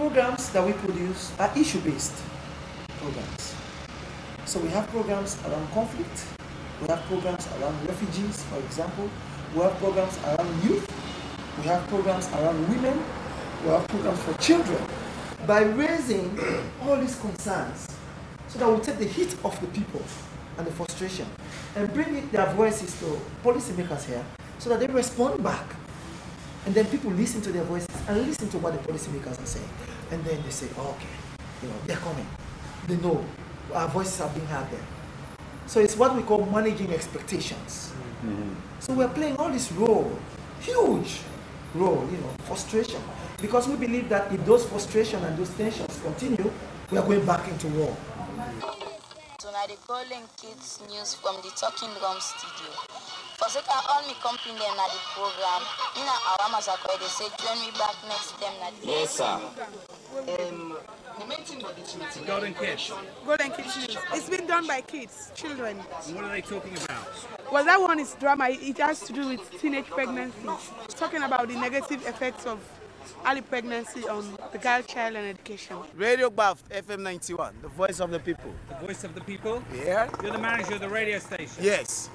programs that we produce are issue-based programs. So we have programs around conflict, we have programs around refugees, for example, we have programs around youth, we have programs around women, we have programs for children. By raising all these concerns, so that we take the heat off the people and the frustration and bring their voices to policymakers here so that they respond back. And then people listen to their voices and listen to what the policymakers are saying. And then they say, oh, okay, they're coming. They know our voices are being heard there. So it's what we call managing expectations. Mm-hmm. So we're playing all this role, huge role, frustration. Because we believe that if those frustration and those tensions continue, we are going back into war. So now they calling kids news from the Talking Drum studio. For second all me company them na the program. In our Mazakoi they say join me back next time na the yes sir. The main thing about this meeting. Golden Kids. Golden Kids News. It's been done by kids, children. And what are they talking about? Well, that one is drama. It has to do with teenage pregnancy. It's talking about the negative effects of early pregnancy on the girl child and education. Radio Buff FM 91, the voice of the people. The voice of the people? Yeah. You're the manager of the radio station? Yes.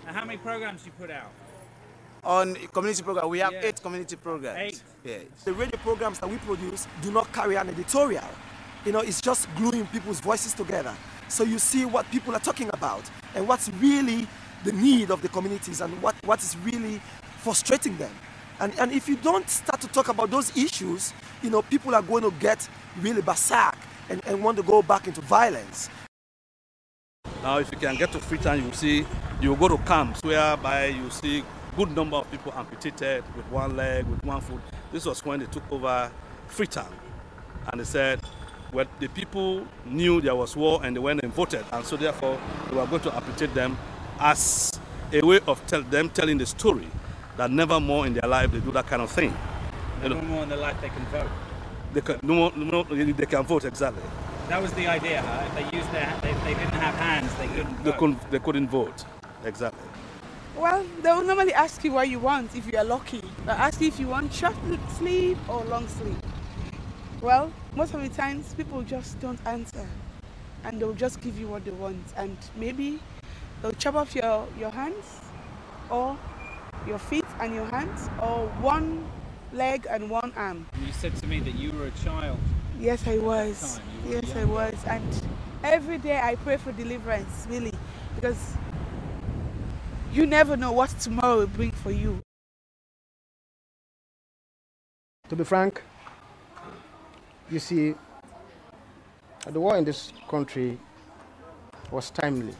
And how many programs do you put out? On community program, we have 8 community programs. 8? Yes. The radio programs that we produce do not carry an editorial. It's just gluing people's voices together. So you see what people are talking about and what's really the need of the communities and what is really frustrating them. And if you don't start to talk about those issues, people are going to get really berserk and want to go back into violence. Now, if you can get to Freetown, you go to camps whereby you see good number of people amputated with one leg, with one foot. This was when they took over Freetown. And they said, well, the people knew there was war and they went and voted. And so therefore, they were going to amputate them as a way of them telling the story that never more in their life they do that kind of thing. Never more in their life they can vote. They can vote, exactly. That was the idea, huh? If they didn't have hands, they couldn't vote. They couldn't vote, exactly. Well, they will normally ask you what you want if you are lucky. They'll ask you if you want short sleep or long sleep. Well, most of the times people just don't answer and they'll just give you what they want, and maybe they'll chop off your hands or your feet and your hands, or one leg and one arm. You said to me that you were a child. Yes, I was. Yes, I was. And every day I pray for deliverance, really, because you never know what tomorrow will bring for you. To be frank, you see, the war in this country was timely,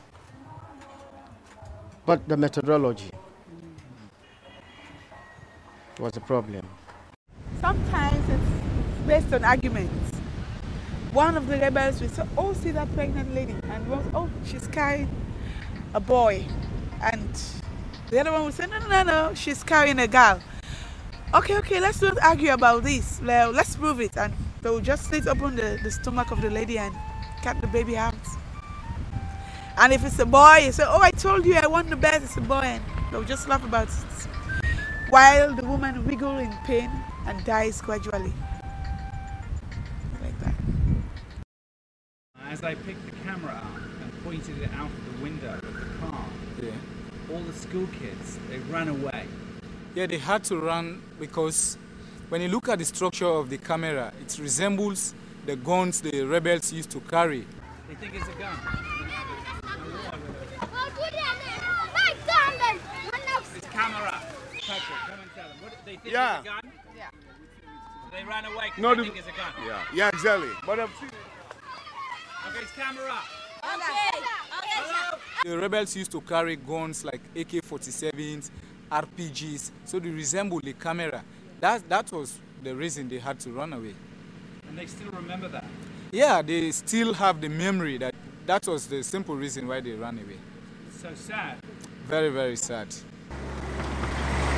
but the methodology was the problem. Sometimes it's based on arguments. One of the rebels will say, oh, see that pregnant lady, and one, oh, she's carrying a boy, and the other one will say, no, she's carrying a girl. Okay, let's not argue about this. Let's prove it. And they will just slit open the stomach of the lady and cut the baby out. And if it's a boy, you say, oh, I told you I want the best, it's a boy. And they'll just laugh about it. While the woman wiggles in pain and dies gradually. Like that. As I picked the camera up and pointed it out of the window of the car, all the school kids, they ran away. Yeah, they had to run because when you look at the structure of the camera, it resembles the guns the rebels used to carry. They think it's a gun. It's camera. Patrick, come and tell them. What, they think it's a gun? Yeah. They ran away because No, they think it's a gun. Yeah, exactly. But okay, it's camera. Okay. The rebels used to carry guns like AK-47s, RPGs, so they resemble the camera. That was the reason they had to run away. And they still remember that? Yeah, they still have the memory that was the simple reason why they ran away. It's so sad. Very, very sad.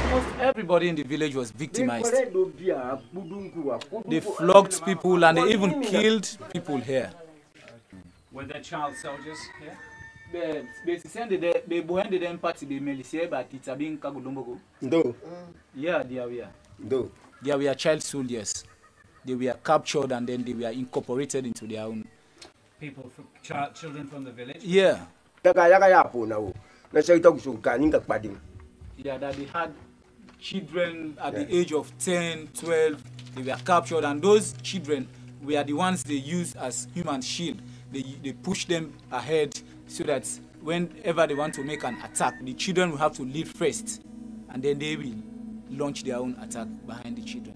Almost everybody in the village was victimized. They flogged people and they even killed people here. Were there child soldiers here? No. Yeah, they were child soldiers. they were captured and then they were incorporated into their own. People, children from the village? Yeah. Yeah, that they had children at the age of 10, 12, they were captured, and those children were the ones they used as human shield. They push them ahead so that whenever they want to make an attack, the children will have to lead first, and then they will launch their own attack behind the children.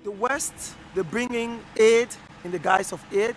The West, they bring in aid in the guise of aid,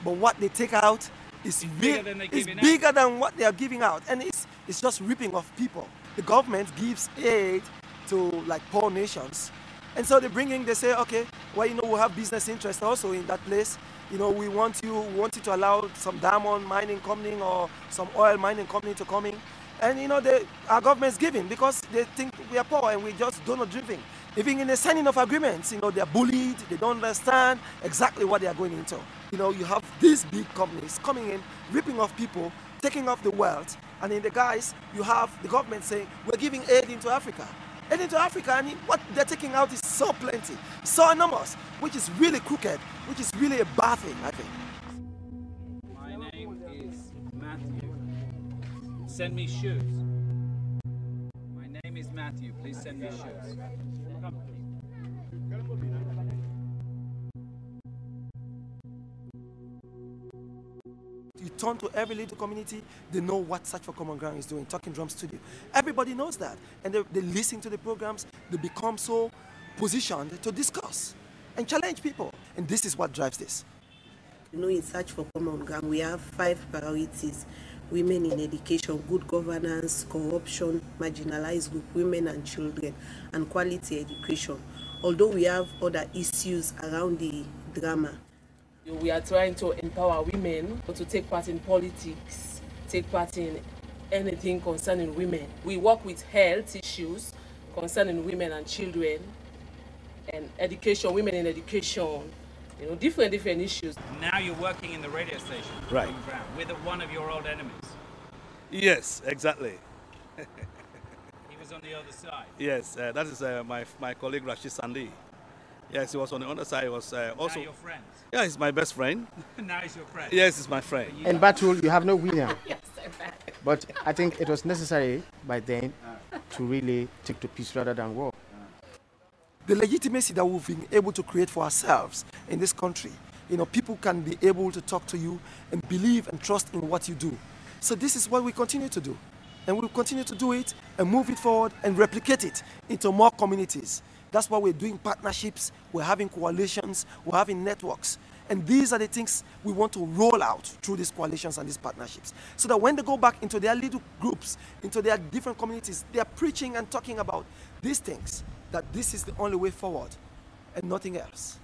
but what they take out is bigger than what they are giving out, and it's just ripping off people. The government gives aid to like poor nations, and so they bring in, they say, okay, well, you know, we have business interests also in that place. You know, we want you to allow some diamond mining company or some oil mining company to come in, and you know, our government's giving because they think we are poor and we just donor-driven. Even in the signing of agreements, you know, they're bullied, they don't understand exactly what they are going into. You know, you have these big companies coming in, ripping off people, taking off the wealth, and in the guise, you have the government saying, we're giving aid into Africa. Aid into Africa, and what they're taking out is so plenty, so enormous, which is really crooked, which is really a bad thing, I think. My name is Matthew. Send me shoes. My name is Matthew. Please send me shoes. Come. You turn to every little community, they know what Search for Common Ground is doing, Talking Drum Studio. Everybody knows that, and they listen to the programs, they become so positioned to discuss and challenge people, and this is what drives this. You know, in Search for Common Ground, we have 5 priorities: women in education, good governance, corruption, marginalized group, women and children, and quality education. Although we have other issues around the drama. We are trying to empower women to take part in politics, take part in anything concerning women. We work with health issues concerning women and children, and education, women in education, you know, different issues. Now you're working in the radio station, right, with one of your old enemies. Yes, exactly. He was on the other side. Yes, that is my colleague Rashid Sandi. Yes, he was on the other side. He was also. Now you're friends. Yeah, he's my best friend. Now he's your friend. Yes, he's my friend. In battle, you have no winner. Yes, but I think it was necessary by then to really take to peace rather than war. The legitimacy that we've been able to create for ourselves in this country, you know, people can be able to talk to you and believe and trust in what you do. So this is what we continue to do. And we'll continue to do it and move it forward and replicate it into more communities. That's why we're doing partnerships, we're having coalitions, we're having networks. And these are the things we want to roll out through these coalitions and these partnerships. So that when they go back into their little groups, into their different communities, they're preaching and talking about these things, that this is the only way forward and nothing else.